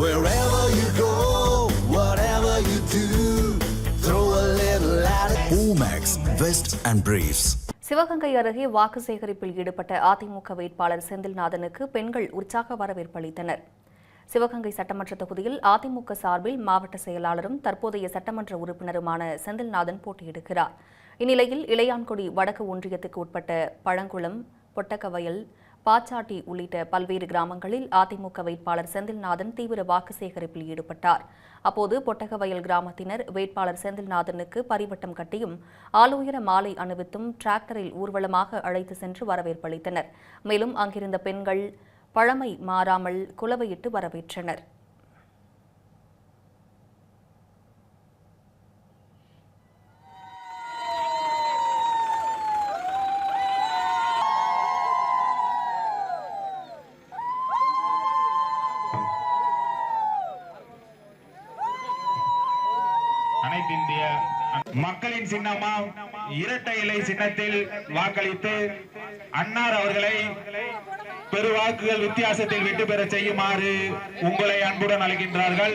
Wherever you go, whatever you do, throw a little at it. Omax, Vest and Briefs. Sivaganga அருகே வாக்கு சேகரிப்பில் ஈடுபட்ட அதிமுக வேட்பாளர் செந்தில்நாதனுக்கு பெண்கள் உற்சாக வரவேற்பு அளித்தனர். சிவகங்கை சட்டமன்ற தொகுதியில் அதிமுக சார்பில் மாவட்ட செயலாளரும் தற்போதைய சட்டமன்ற உறுப்பினருமான செந்தில்நாதன் போட்டியிடுகிறார். இந்நிலையில் இளையான்குடி வடக்கு ஒன்றியத்துக்கு உட்பட்ட பழங்குளம், பொட்டக்கவயல், பாச்சாட்டி உள்ளிட்ட பல்வேறு கிராமங்களில் அதிமுக வேட்பாளர் செந்தில்நாதன் தீவிர வாக்கு சேகரிப்பில் ஈடுபட்டார். அப்போது பொட்டக்கவயல் கிராமத்தினர் வேட்பாளர் செந்தில்நாதனுக்கு பரிவட்டம் கட்டியும் ஆளுயர மாலை அணிவித்தும் டிராக்டரில் ஊர்வலமாக அழைத்து சென்று வரவேற்பளித்தனர். மேலும் அங்கிருந்த பெண்கள் பழமை மாறாமல் குலவையிட்டு வரவேற்றனர். அனைத்திந்திய மக்களின் சின்னமா இரட்டை இலை சின்னத்தில் வாக்களித்து அன்னார் அவர்களை பெருவாக்குகள் வித்தியாசத்தில் வெற்றி பெற செய்யுமாறு உங்களை அன்புடன் அழைக்கின்றார்கள்.